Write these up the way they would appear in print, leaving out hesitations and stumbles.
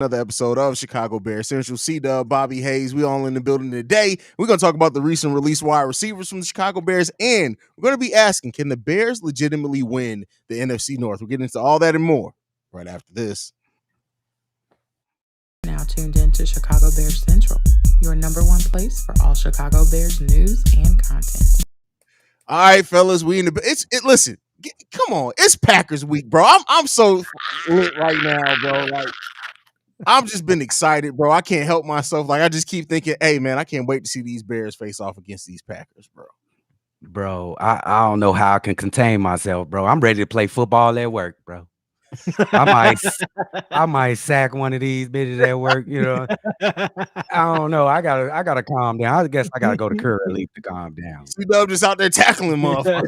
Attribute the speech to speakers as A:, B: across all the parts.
A: Another episode of Chicago Bears Central. C-Dub, Bobby Haize, we all in the building today. We're going to talk about the recent release wide receivers from the Chicago Bears, and we're going to be asking, can the Bears legitimately win the NFC North? We're getting into all that and more right after this.
B: Now tuned in to Chicago Bears Central, your number one place for all Chicago Bears news and content.
A: All right, fellas, we in the listen. Come on, it's Packers week, bro. I'm so lit right now, bro. Like, I've just been excited, bro. I can't help myself. Like, I just keep thinking, hey, man, I can't wait to see these Bears face off against these Packers, bro.
C: Bro, I don't know how I can contain myself, bro. I'm ready to play football at work, bro. I might sack one of these bitches at work, you know. I don't know. I gotta calm down. I guess I gotta go to Curaleaf to calm down.
A: C-Dub just out there tackling motherfuckers.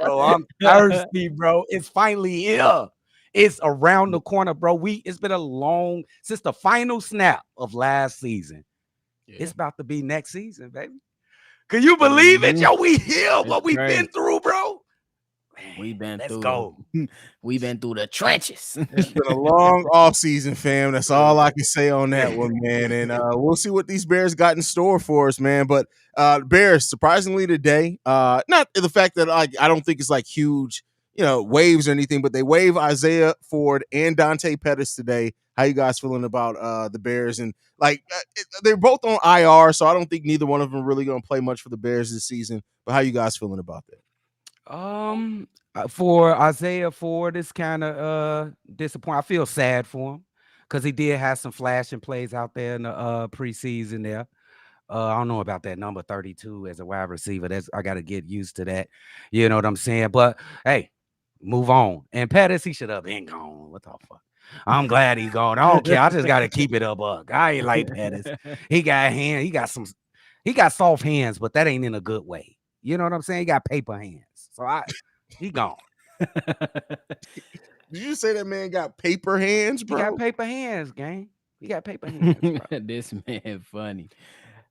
C: Bro, I'm thirsty, bro. It's finally here. It's around the corner, bro. It's been a long since the final snap of last season. Yeah. It's about to be next season, baby. Can you believe it? Yo, we here. What we've been through, bro.
D: Man, we've been
C: let's
D: through
C: go.
D: We've been through the trenches.
A: It's been a long off season, fam. That's all I can say on that one, man. And we'll see what these Bears got in store for us, man. But Bears, surprisingly today, not the fact that I don't think it's like huge, waves or anything, but they waive Isaiah Ford and Dante Pettis today. How you guys feeling about the Bears? And they're both on IR, so I don't think neither one of them really going to play much for the Bears this season. But how you guys feeling about that?
C: For Isaiah Ford, it's kind of disappointing. I feel sad for him because he did have some flashing plays out there in the preseason there. I don't know about that number 32 as a wide receiver. I got to get used to that. You know what I'm saying? But hey, move on. And Pettis, he should have been gone. What the fuck? I'm glad he's gone. I don't care. I just got to keep it a buck. I ain't like Pettis. He got hands. He got soft hands, but that ain't in a good way. You know what I'm saying? He got paper hands. So he gone.
A: Did you say that man got paper hands, bro?
C: He got paper hands, gang. He got paper hands, bro.
D: This man funny.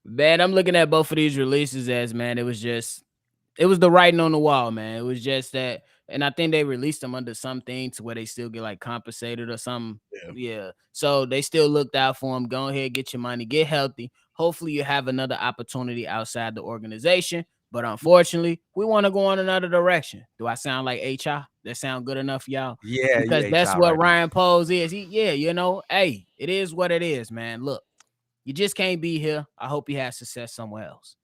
D: Man, I'm looking at both of these releases as, man, it was the writing on the wall, man. It was just that, and I think they released them under something to where they still get like compensated or something. Yeah. So they still looked out for him. Go ahead, get your money, get healthy. Hopefully you have another opportunity outside the organization. But unfortunately, we want to go in another direction. Do I sound like HR? That sound good enough, y'all?
C: Yeah,
D: because that's what Ryan Poles is. Hey, it is what it is, man. Look, you just can't be here. I hope you have success somewhere else.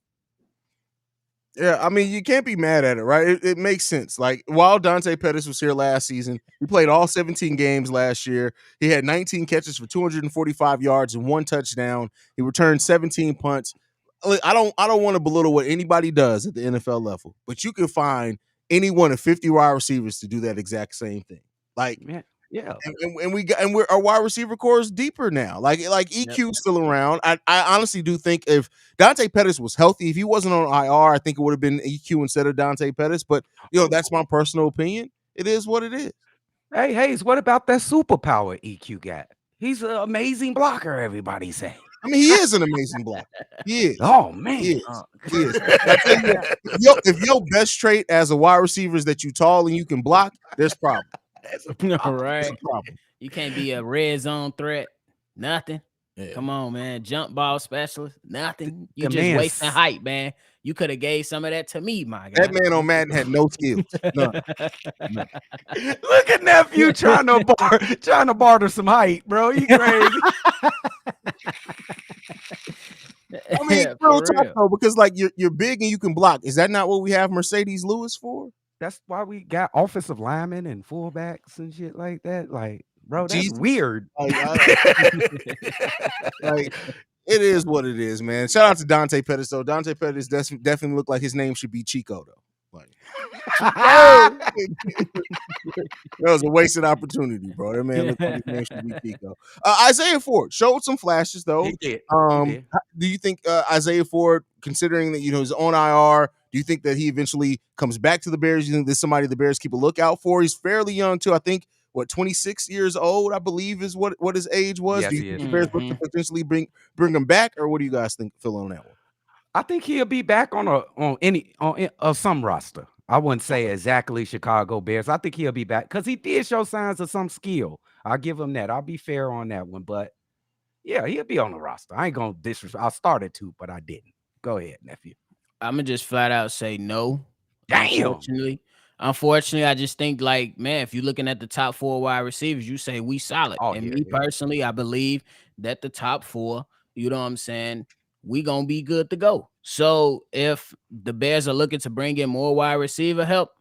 A: Yeah, I mean, you can't be mad at it, right? It makes sense. Like, while Dante Pettis was here last season, he played all 17 games last year. He had 19 catches for 245 yards and 1 touchdown. He returned 17 punts. I don't want to belittle what anybody does at the NFL level, but you can find any one of 50 wide receivers to do that exact same thing. Like,
C: yeah.
A: And our wide receiver core is deeper now. Like EQ's still around. I honestly do think if Dante Pettis was healthy, if he wasn't on IR, I think it would have been EQ instead of Dante Pettis. But that's my personal opinion. It is what it is.
C: Hey, Haize, what about that superpower EQ got? He's an amazing blocker, everybody say.
A: I mean, he is an amazing blocker. He is.
C: Oh, man.
A: He is. If your best trait as a wide receiver is that you tall and you can block, there's problem.
D: That's a problem. Right. That's a problem. You can't be a red zone threat. Nothing. Yeah. Come on, man. Jump ball specialist. Nothing. You just wasting height, man. You could have gave some of that to me, my guy.
A: That man on Madden had no skills. None.
C: Look at nephew trying to barter some height, bro. You crazy?
A: I mean, real tough though, because like you're big and you can block. Is that not what we have Mercedes Lewis for?
C: That's why we got offensive linemen and fullbacks and shit like that. Like, bro, that's weird.
A: Like, it is what it is, man. Shout out to Dante Pettis, though. Dante Pettis definitely looked like his name should be Chico, though. Like, that was a wasted opportunity, bro. That man looked like his name should be Chico. Isaiah Ford showed some flashes, though.
C: He did.
A: Do you think Isaiah Ford, considering that he's on IR, do you think that he eventually comes back to the Bears? You think there's somebody the Bears keep a lookout for? He's fairly young too. I think 26 years old, I believe, is what his age was.
C: Yes,
A: do you think the Bears would potentially bring him back, or what do you guys think, Phil, on that one?
C: I think he'll be back on some roster. I wouldn't say exactly Chicago Bears. I think he'll be back because he did show signs of some skill. I'll give him that. I'll be fair on that one. But yeah, he'll be on the roster. I ain't gonna disrespect. I started to, but I didn't. Go ahead, nephew.
D: I'm gonna just flat out say no.
C: Damn.
D: Unfortunately, I just think like, man, if you're looking at the top 4 wide receivers, you say we solid.
C: Oh,
D: And
C: yeah,
D: me
C: yeah.
D: personally, I believe that the top 4, you know what I'm saying, we gonna be good to go. So if the Bears are looking to bring in more wide receiver help,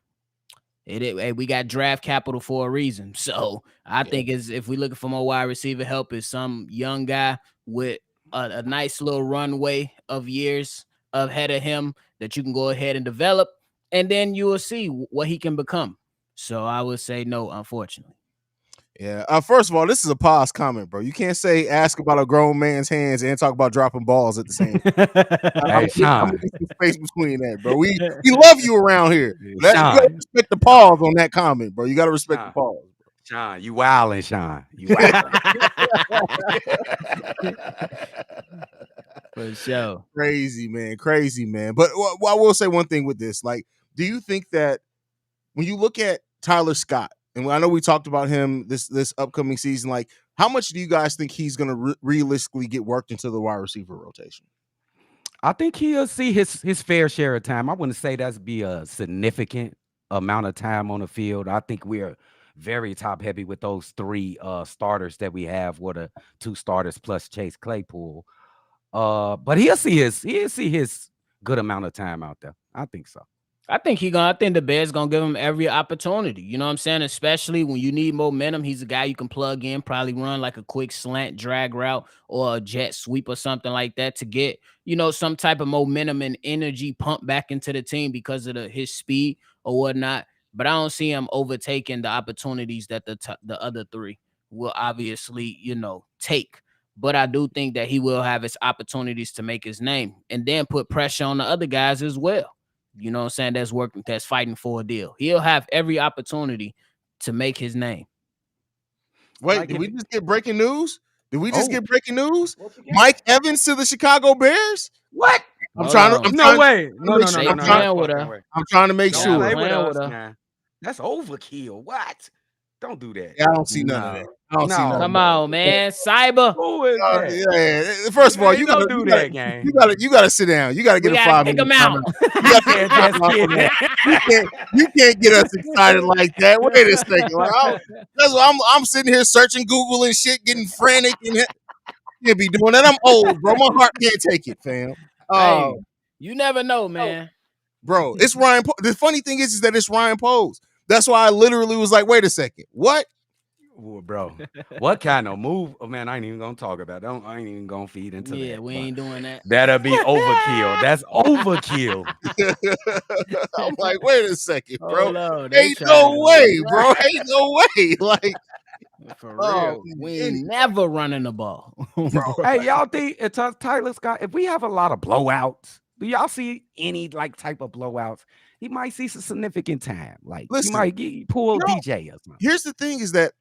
D: hey, we got draft capital for a reason. So I think if we looking for more wide receiver help, is some young guy with a nice little runway of years ahead of him that you can go ahead and develop, and then you will see what he can become. So I would say no, unfortunately.
A: Yeah. First of all, this is a pause comment, bro. You can't say ask about a grown man's hands and talk about dropping balls at the same time.
C: Hey,
A: I'm
C: Sean.
A: gonna get some space between that, bro. We love you around here. You gotta
C: Sean.
A: respect the pause on that comment, bro. You gotta respect the pause.
C: Sean, you wildin', Sean. You wildin'.
D: For sure.
A: Crazy, man. But I will say one thing with this. Like, do you think that when you look at Tyler Scott, and I know we talked about him this upcoming season, like, how much do you guys think he's going to realistically get worked into the wide receiver rotation?
C: I think he'll see his fair share of time. I wouldn't say that's be a significant amount of time on the field. I think we're very top heavy with those 3 starters that we have, with the 2 starters plus Chase Claypool. But he'll see his good amount of time out there. I think so.
D: I think the Bears gonna give him every opportunity. You know what I'm saying? Especially when you need momentum. He's a guy you can plug in, probably run like a quick slant drag route or a jet sweep or something like that to get, some type of momentum and energy pumped back into the team because of his speed or whatnot. But I don't see him overtaking the opportunities that the other 3 will obviously, take. But I do think that he will have his opportunities to make his name and then put pressure on the other guys as well. You know what I'm saying? That's fighting for a deal. He'll have every opportunity to make his name.
A: Wait, did we just get breaking news? Get breaking news? Mike Evans to the Chicago Bears?
C: What?
A: I'm trying to.
C: No way. No.
A: I'm trying to make sure.
C: That's overkill. What? Don't do that.
A: Yeah, I don't see none of that. I don't see none.
D: Come on, man. Cyber.
C: Who is that?
A: Yeah. First of all, you gotta do that, gang. You gotta sit down. You gotta get a 5-minute
D: timeout.
A: You can't get us excited like that. Wait a second. I'm sitting here searching Google and shit, getting frantic, and can't be doing that. I'm old, bro. My heart can't take it, fam.
D: Hey, you never know, man.
A: Bro, it's Ryan. The funny thing is that it's Ryan Poles. That's why I literally was like, wait a second. What?
C: Ooh, bro, what kind of move? Oh, man, I ain't even gonna talk about that. I ain't even gonna feed into that.
D: Yeah, we ain't doing that.
C: That'll be overkill. That's overkill.
A: I'm like, wait a second, bro.
D: On,
A: ain't no way, bro. Ain't no way. Like,
D: for real, we ain't never running the ball.
C: Hey, y'all think Tyler Scott, if we have a lot of blowouts, do y'all see any type of blowouts? He might see some significant time. Listen, he might pull DJ or something.
A: Here's the thing is that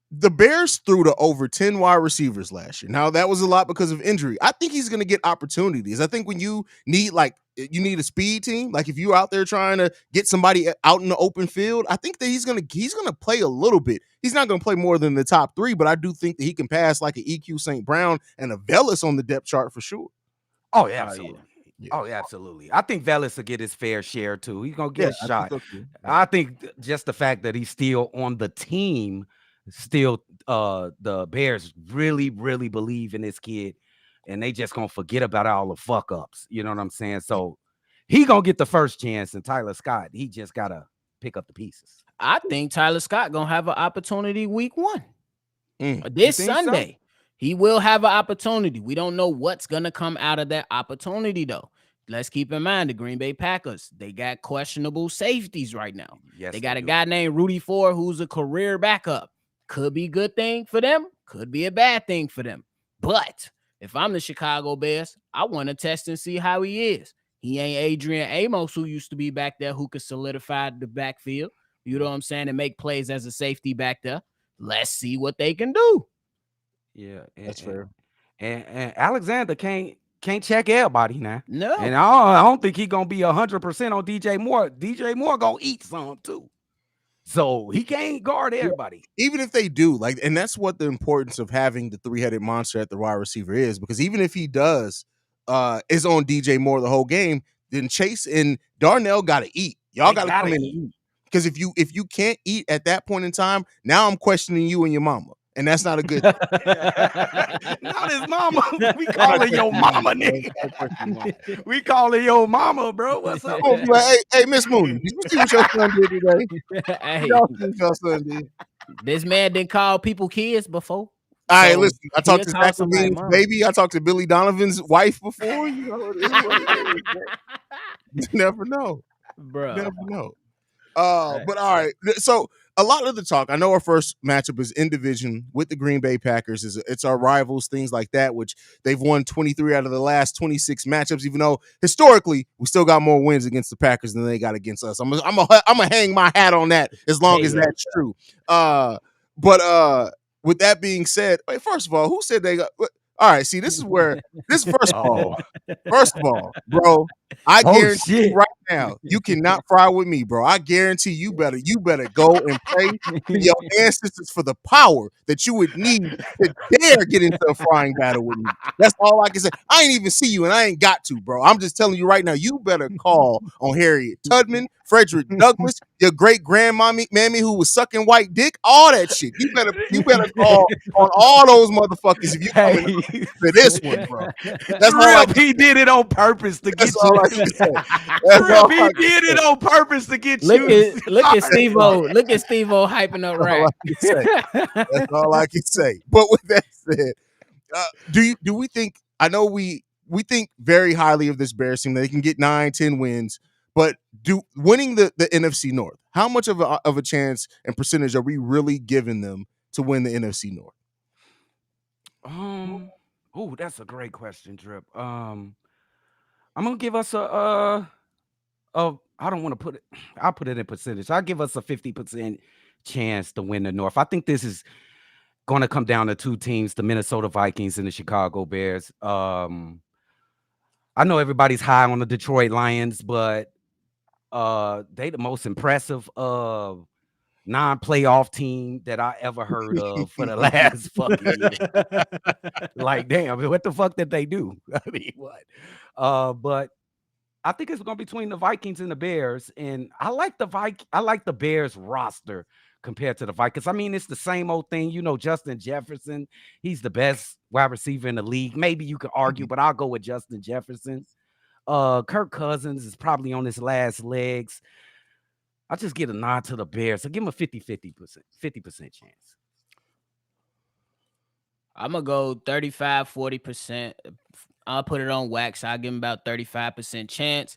A: the Bears threw to over 10 wide receivers last year. Now, that was a lot because of injury. I think he's going to get opportunities. I think when you need a speed team, like if you're out there trying to get somebody out in the open field, I think that he's going to play a little bit. He's not going to play more than the top 3, but I do think that he can pass like an EQ St. Brown and a Vellis on the depth chart for sure.
C: Oh, yeah, absolutely. Oh, yeah, absolutely. I think Vellis will get his fair share too. He's gonna get a shot. I think just the fact that he's still on the team, the Bears really, really believe in this kid, and they just gonna forget about all the fuck ups. You know what I'm saying? So he gonna get the first chance, and Tyler Scott, he just gotta pick up the pieces.
D: I think Tyler Scott gonna have an opportunity week 1. This Sunday. So? He will have an opportunity. We don't know what's going to come out of that opportunity, though. Let's keep in mind the Green Bay Packers. They got questionable safeties right now. Yes, they got a guy named Rudy Ford who's a career backup. Could be a good thing for them. Could be a bad thing for them. But if I'm the Chicago Bears, I want to test and see how he is. He ain't Adrian Amos, who used to be back there, who could solidify the backfield. You know what I'm saying? And make plays as a safety back there. Let's see what they can do.
C: Yeah,
A: that's fair.
C: And Alexander can't can't check everybody now.
D: No.
C: And I don't think he gonna be 100% on DJ Moore. DJ Moore gonna eat some too. So he can't guard everybody.
A: Even if they do, like, and that's what the importance of having the three-headed monster at the wide receiver is, because even if he does is on DJ Moore the whole game, then Chase and Darnell gotta eat. Y'all gotta come in and eat. Because if you can't eat at that point in time, now I'm questioning you and your mama. And that's not a good
C: Not his mama. We calling your mama, nigga. We calling your mama, bro. What's up?
A: Like, hey, Miss Mooney, did you see what your son did today?
D: Hey,
A: Y'all see what your son did?
D: this man didn't call people kids before.
A: All right,
D: So
A: listen. I talked to
D: he'll call
A: Zach
D: somebody
A: Levine's
D: mama.
A: baby. I talked to Billy Donovan's wife before. You know, it is what it is, man. You never know.
D: Bro.
A: Never know. But all right. So a lot of the talk, I know our first matchup is in division with the Green Bay Packers. It's our rivals, things like that, which they've won 23 out of the last 26 matchups, even though historically we still got more wins against the Packers than they got against us. I'm gonna hang my hat on that as long as that's true. But with that being said, wait, first of all, who said they got? All right, see, this is first of all, bro, I guarantee you right now, you cannot fry with me, bro. I guarantee you better go and pray to your ancestors for the power that you would need to dare get into a frying battle with me. That's all I can say. I ain't even see you, and I ain't got to, bro. I'm just telling you right now, you better call on Harriet Tubman, Frederick Douglass, your great grandmammy who was sucking white dick, all that shit. You better call on all those motherfuckers if you coming to this one, bro. That's all
C: he did it on purpose to get you.
A: All I can say.
C: He did it on purpose to get you.
D: Look at Steve-O. Look at Steve-O hyping up right.
A: That's all I can say. But with that said, do we think? I know we think very highly of this Bears team. They can get 9-10 wins, but winning the NFC North, how much of a chance and percentage are we really giving them to win the NFC North?
C: Oh, that's a great question, Drip. I'm gonna give us I don't want to put it. I'll put it in percentage. I'll give us a 50% chance to win the North. I think this is going to come down to two teams: the Minnesota Vikings and the Chicago Bears. I know everybody's high on the Detroit Lions, but they the most impressive non-playoff team that I ever heard of for the last fucking year. Like, damn, what the fuck did they do? I mean, what? But I think it's going to be between the Vikings and the Bears, and I like the Bears roster compared to the Vikings. I mean, it's the same old thing. You know, Justin Jefferson, he's the best wide receiver in the league. Maybe you could argue, but I'll go with Justin Jefferson. Kirk Cousins is probably on his last legs. I'll just get a nod to the Bears. So give him a 50% chance.
D: I'm going to go 35-40%. I'll put it on wax. I'll give him about 35% chance.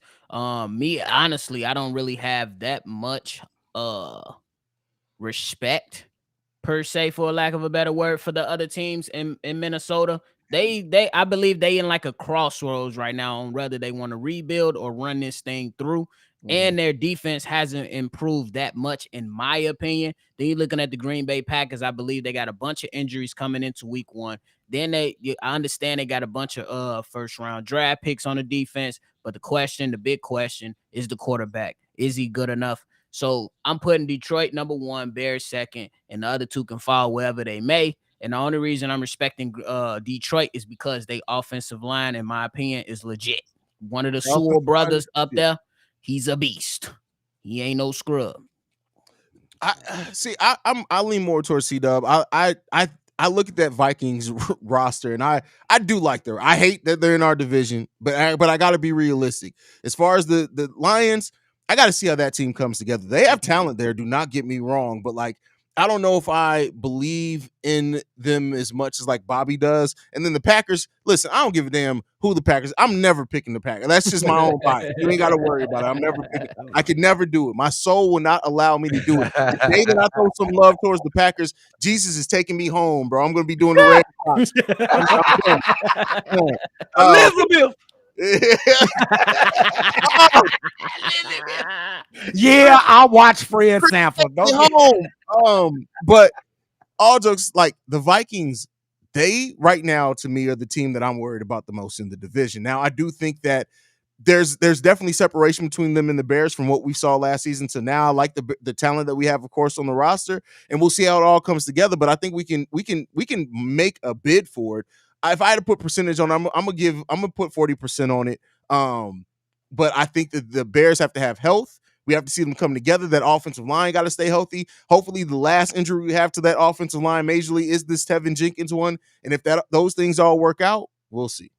D: Me, honestly, I don't really have that much respect, per se, for lack of a better word, for the other teams in Minnesota. I believe they in like a crossroads right now on whether they want to rebuild or run this thing through. And their defense hasn't improved that much, in my opinion. Then you're looking at the Green Bay Packers. I believe they got a bunch of injuries coming into week 1. Then I understand they got a bunch of first-round draft picks on the defense. But the big question, is the quarterback. Is he good enough? So I'm putting Detroit number 1, Bears second, and the other two can fall wherever they may. And the only reason I'm respecting Detroit is because their offensive line, in my opinion, is legit. One of the Sewell brothers up there, he's a beast. He ain't no scrub.
A: I lean more towards C-Dub. I look at that Vikings roster, and I do like them. I hate that they're in our division, but I got to be realistic. As far as the Lions, I got to see how that team comes together. They have talent there. Do not get me wrong, but like, I don't know if I believe in them as much as like Bobby does. And then the Packers, listen, I don't give a damn who the Packers. I'm never picking the Packers. That's just my own bias. You ain't got to worry about it. I'm never picking. I could never do it. My soul will not allow me to do it. The day that I throw some love towards the Packers, Jesus is taking me home, bro. I'm going to be doing the Red Sox.
C: Elizabeth. Yeah, I watch Fred Sanford.
A: Home. But all jokes, like the Vikings they right now to me are the team that I'm worried about the most in the division. Now, I do think that there's definitely separation between them and the Bears from what we saw last season to now. I like the talent that we have, of course, on the roster, and we'll see how it all comes together. But I think we can make a bid for it. If I had to put percentage on, I'm gonna put 40% on it. But I think that the Bears have to have health. We have to see them come together. That offensive line got to stay healthy. Hopefully, the last injury we have to that offensive line majorly is this Tevin Jenkins one. And if those things all work out, we'll see.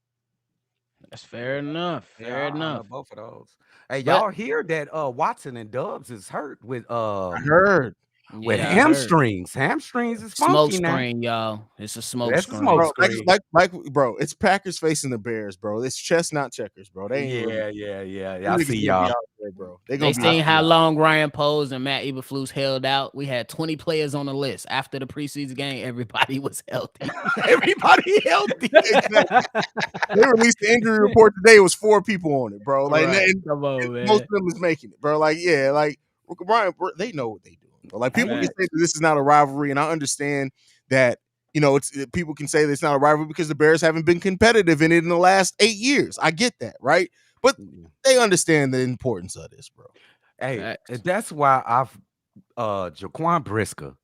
D: That's fair enough. Fair enough.
C: Both of those. Hey,
D: But-
C: y'all hear that Watson and Dubs is hurt with
A: I heard.
C: with
D: Yeah, I
C: hamstrings. Hamstrings is
D: Smoke
C: funky now.
D: screen, y'all. It's a smoke
C: That's a
D: screen.
C: smoke
A: Bro,
C: screen.
A: bro, it's Packers facing the Bears, bro. It's chess, not checkers, bro. They ain't
C: Yeah. I see
A: niggas
C: y'all.
A: gonna be out there, bro.
D: They seen how long Ryan Poles and Matt Eberflus held out. We had 20 players on the list. After the preseason game, everybody was healthy.
C: Everybody healthy.
A: They released the injury report today. It was 4 people on it, bro. Like,
D: Right.
A: and
D: Come on, man.
A: most of them is making it, bro. Like, yeah, like Ryan, they know what they doing, bro. Like, people can say that this is not a rivalry, and I understand that. You know, people can say that it's not a rivalry because the Bears haven't been competitive in it in the last 8 years. I get that, right? But they understand the importance of this, bro.
C: Hey, that's why Jaquan Brisker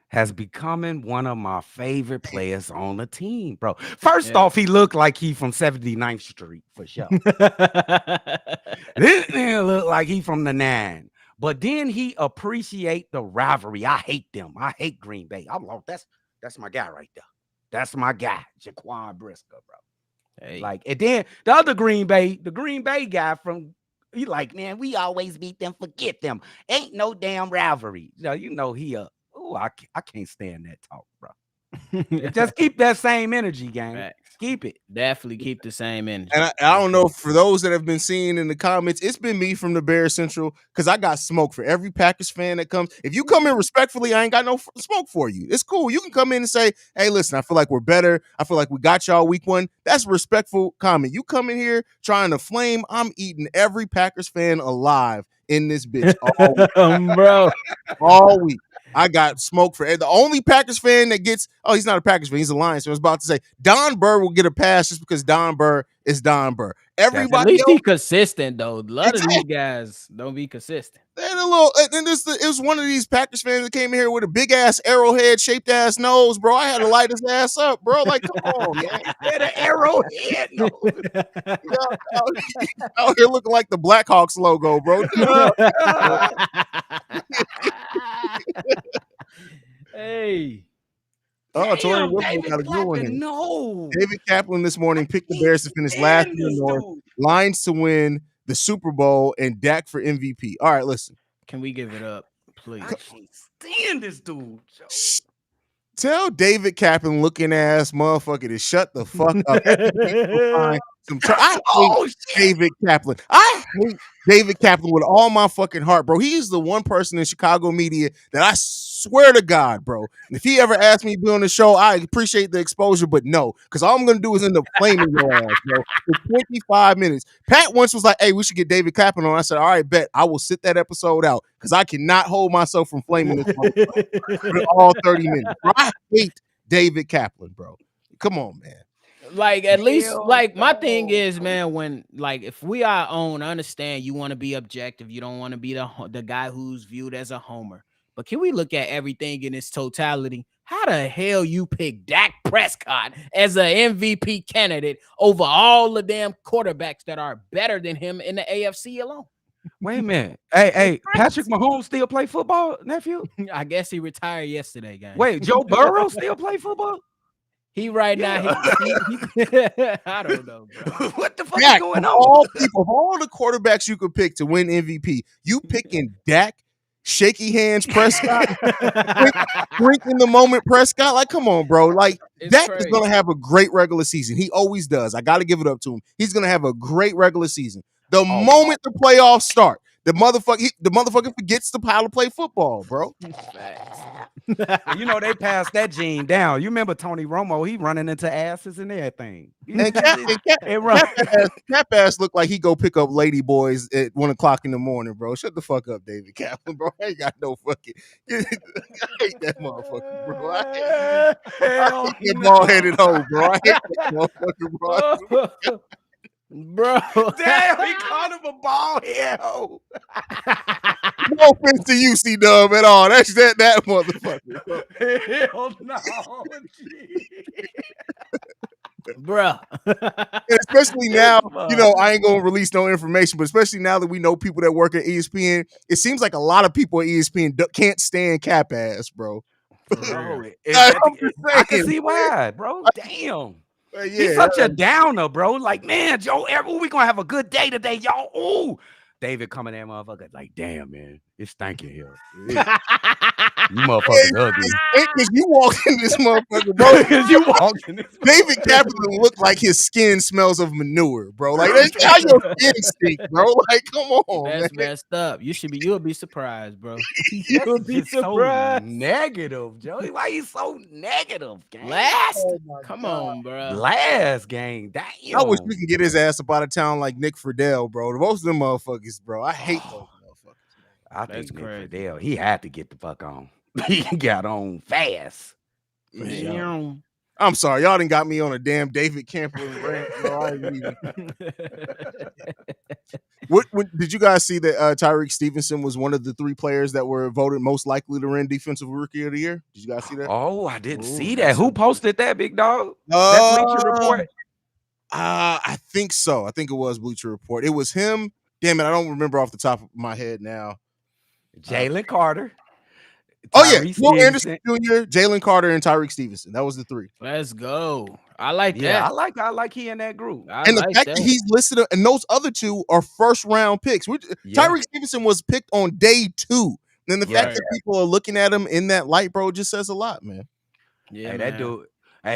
C: has becoming one of my favorite players on the team, bro. First off, he looked like he from 79th Street for sure. This nigga look like he from the 9. But then he appreciate the rivalry. I hate them. I hate Green Bay. I'm like, that's my guy right there. That's my guy, Jaquan Brisker, bro.
D: Hey.
C: Like, and then the other Green Bay guy from, he like, man, we always beat them, forget them. Ain't no damn rivalry. You know he I can't stand that talk, bro. Just keep that same energy, gang.
D: Facts.
C: Keep it.
D: Definitely keep the same energy.
A: And I don't know, for those that have been seeing in the comments, it's been me from the Bears Central because I got smoke for every Packers fan that comes. If you come in respectfully, I ain't got no smoke for you. It's cool. You can come in and say, hey, listen, I feel like we're better. I feel like we got y'all week 1. That's a respectful comment. You come in here trying to flame, I'm eating every Packers fan alive in this bitch all week.
D: Bro.
A: All week. I got smoke for the only Packers fan that gets. Oh, he's not a Packers fan. He's a Lions fan. I was about to say Don Burr will get a pass just because Don Burr is Don Burr. Everybody
D: At least
A: else,
D: he consistent though. A lot of these guys don't be consistent.
A: and it was one of these Packers fans that came in here with a big ass arrowhead shaped ass nose, bro. I had to light his ass up, bro. Like, come on, man.
C: Had an arrowhead nose.
A: Out here looking like the Blackhawks logo, bro.
D: Hey.
A: Oh, Tori
C: Damn,
A: Wilson
C: David
A: got a good one here.
C: No.
A: David Kaplan this morning picked the Bears to finish last in the North, Lions to win the Super Bowl, and Dak for MVP. All right, listen.
D: Can we give it up, please?
C: I can't stand this dude.
A: Tell David Kaplan looking ass motherfucker to shut the fuck up. I hate David Kaplan. I hate David Kaplan with all my fucking heart, bro. He is the one person in Chicago media that I swear to God, bro. And if he ever asked me to be on the show, I appreciate the exposure, but no, because all I'm gonna do is end up flaming your ass, bro. For 25 minutes. Pat once was like, hey, we should get David Kaplan on. I said, all right, bet. I will sit that episode out because I cannot hold myself from flaming this for all 30 minutes. Bro, I hate David Kaplan, bro. Come on, man.
D: Like, at least, like, my thing is, man, when, like, if we are own, I understand you want to be objective. You don't want to be the guy who's viewed as a homer. But can we look at everything in its totality? How the hell you pick Dak Prescott as an MVP candidate over all the damn quarterbacks that are better than him in the AFC alone?
C: Wait a minute. Hey, Patrick Mahomes still play football, nephew?
D: I guess he retired yesterday, guys.
C: Wait, Joe Burrow still play football?
D: He right now, I don't know, bro.
C: What the fuck is going on?
A: All the quarterbacks you could pick to win MVP, you picking Dak, shaky hands Prescott, drink in the moment Prescott. Like, come on, bro. Like, Dak is going to have a great regular season. He always does. I got to give it up to him. He's going to have a great regular season. The moment the playoffs start, The motherfucker forgets how to play football, bro.
C: You know they passed that gene down. You remember Tony Romo? He running into asses and everything.
A: And Cap ass look like he go pick up lady boys at 1:00 in the morning, bro. Shut the fuck up, David Kaplan, bro. I ain't got no fucking. I hate that motherfucker, bro. I hate that ball-headed hoe, bro. I hate that motherfucker, bro.
D: Bro,
C: damn, he called him a ball head hoe.
A: No offense to you, C-Dub, at all. That's that motherfucker. Bro.
C: Hell no.
D: bro.
A: And especially now, I ain't gonna release no information, but especially now that we know people that work at ESPN, it seems like a lot of people at ESPN can't stand Cap ass, bro.
C: Bro, I can see why, bro. Damn.
A: Yeah,
C: he's such a downer, bro. Like, man, Joe, we gonna have a good day today, y'all. Ooh, David coming in, motherfucker. Like, damn, man, it's stinking here. You motherfuckers ugly.
A: Because you walk in this motherfucker, bro.
C: Because you walk in this.
A: David Kaplan look like his skin smells of manure, bro. Like that's how your skin stink, bro. Like, come on,
D: that's
A: man.
D: messed up. You'll be surprised, bro. You'll be surprised.
C: So negative, Joey. Why you so negative, gang?
D: Come on, bro.
C: Last game. Damn.
A: I wish we can get his ass up out of town like Nick Friedel, bro. Most of them motherfuckers, bro. I hate those motherfuckers.
C: I think Nick Friedel, he had to get the fuck on. He got on fast.
A: Yeah. I'm sorry, y'all done got me on a damn David Kaplan rant, bro. I didn't even. What did you guys see that Tyreek Stevenson was one of the 3 players that were voted most likely to win Defensive Rookie of the Year? Did you guys see that?
C: Oh, I didn't see that. Who posted that, big dog? That Bleacher Report?
A: I think so. I think it was Bleacher Report. It was him. Damn it, I don't remember off the top of my head now.
C: Jalen Carter.
A: Will Anderson Jr., Jalen Carter, and Tyreek Stevenson. That was the 3.
D: Let's go. I like that.
C: I like he in that group.
A: The fact that he's listed, and those other 2 are first-round picks. Tyreek Stevenson was picked on day 2. And the fact that people are looking at him in that light, bro, just says a lot, man.
C: Yeah, that dude.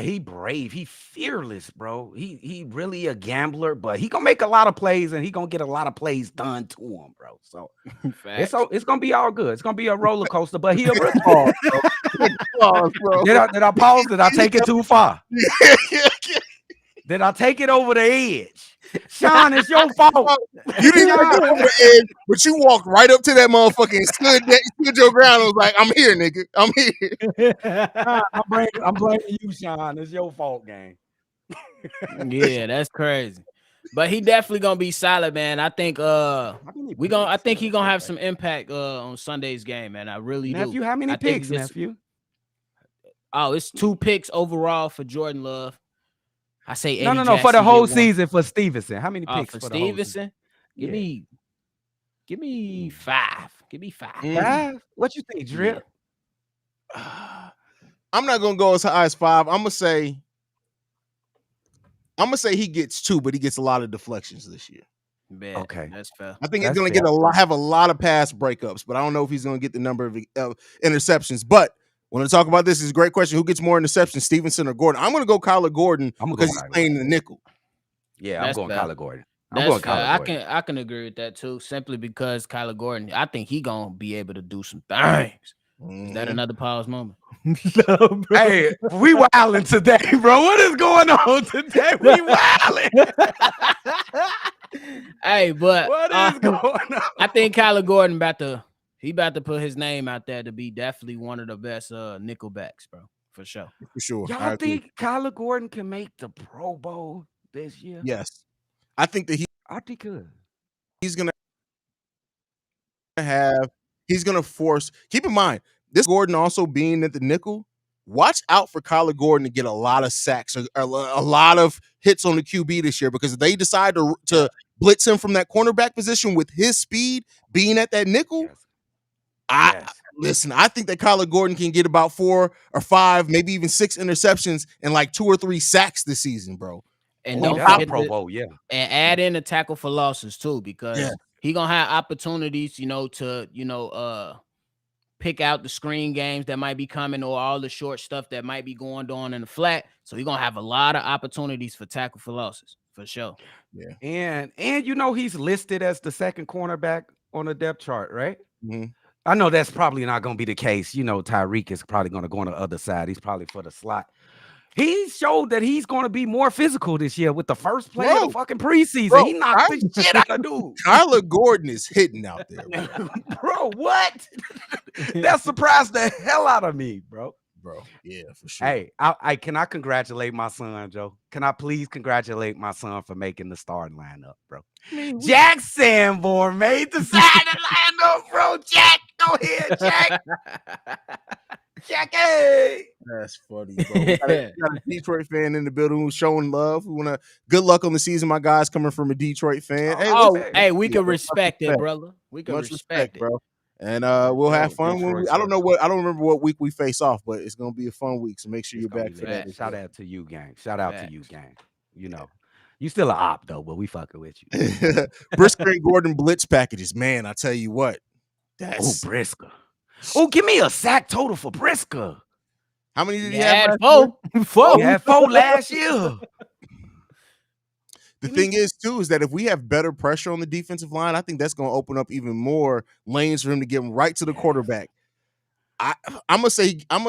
C: He brave. He fearless, bro. He really a gambler, but he gonna make a lot of plays and he gonna get a lot of plays done to him, bro. So it's gonna be all good. It's gonna be a roller coaster, but he a rookie. Did I pause? Did I take it too far? Did I take it over the edge? Sean, it's your fault.
A: You didn't take it over the edge, but you walked right up to that motherfucker and stood your ground and was like, I'm here, nigga. I'm here.
C: I'm blaming you, Sean. It's your fault, gang.
D: Yeah, that's crazy. But he definitely gonna be solid, man. I think I think he gonna have some impact on Sunday's game, man. I really do.
C: Nephew, how many picks, nephew?
D: Oh, it's 2 picks overall for Jordan Love. I say Eddie
C: no,
D: Jackson
C: for the whole season for Stevenson. How many picks
D: for
C: the
D: Stevenson? Give me 5. Give me 5.
C: 5? What you think, Drip?
A: I'm not gonna go as high as 5. I'm gonna say he gets 2, but he gets a lot of deflections this year.
D: Okay, that's fair.
A: I think he's gonna have a lot of pass breakups, but I don't know if he's gonna get the number of interceptions. But when I talk about this, is a great question. Who gets more interceptions, Stevenson or Gordon? I'm going to go Kyler Gordon because he's playing the nickel.
C: Yeah, I'm going Kyler Gordon.
D: I can agree with that too, simply because Kyler Gordon, I think he going to be able to do some things. Is that another pause moment?
C: No, hey, we wilding today, bro. What is going on today? We wilding.
D: Hey, but
C: what is going on?
D: I think Kyler Gordon about to put his name out there to be definitely one of the best nickelbacks, bro. For sure.
A: For sure.
C: Y'all think Kyler Gordon can make the Pro Bowl this year?
A: Yes. I think that
C: he could.
A: He's gonna force. Keep in mind, this Gordon also being at the nickel. Watch out for Kyler Gordon to get a lot of sacks or a lot of hits on the QB this year, because if they decide to blitz him from that cornerback position with his speed being at that nickel. Listen, I think that Kyler Gordon can get about 4 or 5, maybe even 6 interceptions and like 2 or 3 sacks this season, bro.
D: And don't forget Pro Bowl, and add in a tackle for losses too, because he gonna have opportunities, to pick out the screen games that might be coming or all the short stuff that might be going on in the flat. So he's gonna have a lot of opportunities for tackle for losses for sure.
A: Yeah,
C: and he's listed as the second cornerback on the depth chart, right?
A: Mm-hmm.
C: I know that's probably not going to be the case. You know, Tyreek is probably going to go on the other side. He's probably for the slot. He showed that he's going to be more physical this year with the first play of the fucking preseason. He knocked the shit out of dude.
A: Kyler Gordon is hitting out there,
C: bro. What? That surprised the hell out of me, bro.
A: Yeah, for sure.
C: Hey, I can I congratulate my son, Joe? Can I please congratulate my son for making the starting lineup, bro? Jack Sanborn made the starting lineup, bro. Jack, go ahead, Jack. Jack, hey.
A: That's funny, bro. We got a Detroit fan in the building who's showing love. We want to good luck on the season. My guy's coming from a Detroit fan.
D: Hey, we can respect it, brother. We can respect it,
A: bro. And we'll have fun when we, I don't remember what week we face off, but it's gonna be a fun week. So make sure you're back for that.
C: Shout out to you, gang. Shout out to you, gang. You know, you still an op though, but we fucking with you.
A: Brisker and Gordon blitz packages, man. I tell you what, that's
C: Brisker. Oh, give me a sack total for Brisker.
A: How many did he have?
D: Four.
C: He had 4 last year.
A: The thing is, too, is that if we have better pressure on the defensive line, I think that's going to open up even more lanes for him to get right to the quarterback. I'm gonna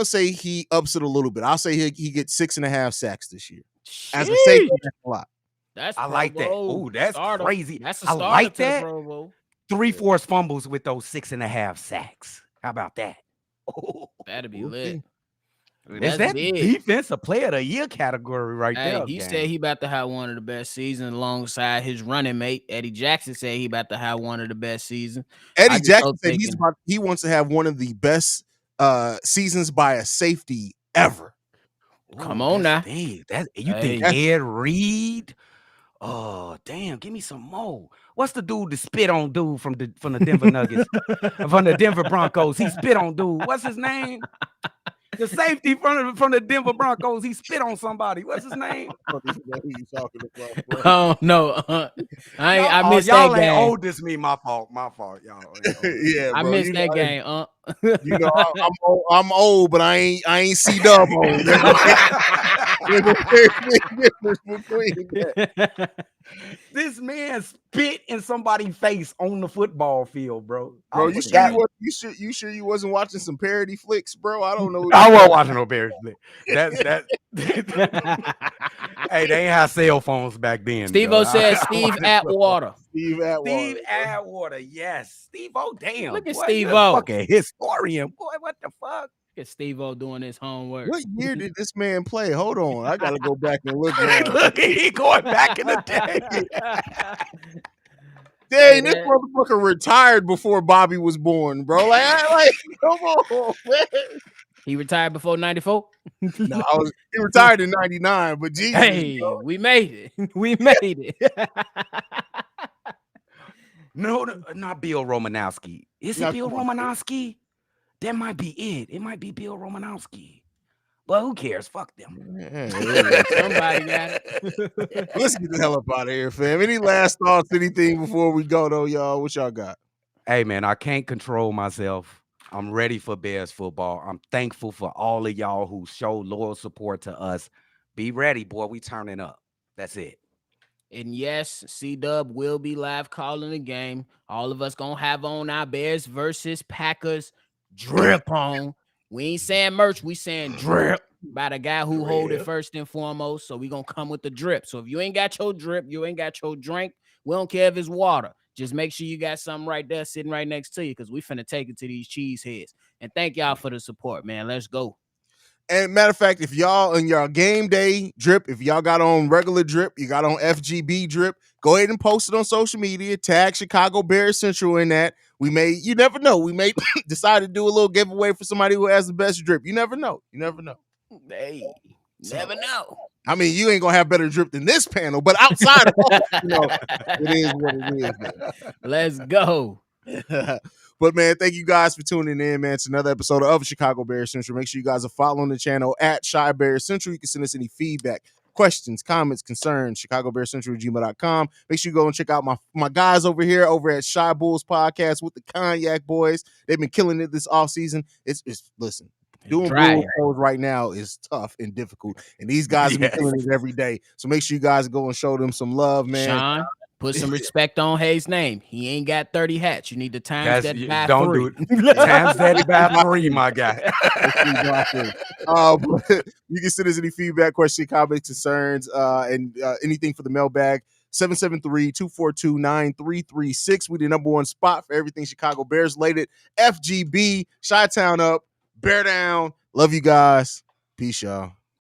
A: say he ups it a little bit. I'll say he gets 6.5 sacks this year.
D: Jeez.
A: As a safety. That's a lot.
C: I like that. Oh, that's crazy.
D: That's a
C: I like that. 3
D: 4
C: forced fumbles with those 6.5 sacks. How about that?
D: Oh, that'd be lit.
C: That's that defensive player of the year category right there.
D: He said he about to have one of the best seasons alongside his running mate. Eddie Jackson said he about to have one of the best seasons.
A: Eddie Jackson said he wants to have one of the best seasons by a safety ever.
D: Come on now.
C: You think Ed Reed? Oh, damn. Give me some more. What's the dude that spit on dude from the Denver Nuggets? From the Denver Broncos. He spit on dude. What's his name? The safety from the Denver Broncos, he spit on somebody. What's his name?
D: Oh no, I missed
C: y'all
D: that game.
C: Ain't old as me. My fault, y'all.
A: Yeah,
D: I missed that game.
A: You know, I'm old, but I ain't C-Dub old. There's a big difference between that.
C: This man spit in somebody's face on the football field, bro.
A: Bro, you sure you wasn't watching some parody flicks, bro? I don't know.
C: I wasn't watching no parody flick. Hey, they ain't have cell phones back then.
D: Steve-O said Steve Atwater.
A: Steve
C: Atwater, yes. Steve-O, damn.
D: Look at Steve-O.
C: Fucking historian. Boy, what the fuck?
D: Look at Steve-O doing his homework.
A: What year did this man play? Hold on. I got to go back and look.
C: Look, he going back in the day.
A: Dang, this motherfucker retired before Bobby was born, bro. Like come on, man.
D: He retired before 94?
A: No, he retired in 99, but Jesus.
D: Hey, bro. We made it. We made it.
C: No, not Bill Romanowski. Is it Bill Romanowski? That might be it. It might be Bill Romanowski. But who cares? Fuck them.
D: Somebody got it.
A: Let's get the hell up out of here, fam. Any last thoughts, anything before we go, though, y'all? What y'all got?
C: Hey, man, I can't control myself. I'm ready for Bears football. I'm thankful for all of y'all who show loyal support to us. Be ready, boy. We turning up. That's it.
D: And yes, C-Dub will be live calling the game. All of us gonna have on our Bears versus Packers drip on. We ain't saying merch, we saying drip by the guy who hold it first and foremost. So we gonna come with the drip. So if you ain't got your drip, you ain't got your drink, we don't care if it's water. Just make sure you got something right there sitting right next to you because we finna take it to these cheese heads. And thank y'all for the support, man. Let's go.
A: And matter of fact, if y'all in your game day drip, if y'all got on regular drip, you got on FGB drip, go ahead and post it on social media. Tag Chicago Bears Central in that. You never know. We may decide to do a little giveaway for somebody who has the best drip. You never know.
D: Hey, never know.
A: I mean, you ain't gonna have better drip than this panel, but outside of that, it is what it is. Man.
D: Let's go.
A: But man, thank you guys for tuning in, man. It's another episode of Chicago Bears Central. Make sure you guys are following the channel at Chi Bears Central. You can send us any feedback, questions, comments, concerns, ChicagoBearsCentral@gmail.com. Make sure you go and check out my guys over here over at Shy Bulls Podcast with the Cognac Boys. They've been killing it this offseason. Listen. Doing Bulls shows right now is tough and difficult, and these guys have been killing it every day. So make sure you guys go and show them some love, man.
D: Sean, Put some respect on Haize's name. He ain't got 30 hats. You need to times that by
C: don't
D: 3.
C: do it. Times that by 3, my guy.
A: You can send us any feedback, question, comments, concerns, and anything for the mailbag. 773-242-9336. We the number one spot for everything Chicago Bears related. FGB, Chi-Town up, Bear down. Love you guys. Peace, y'all.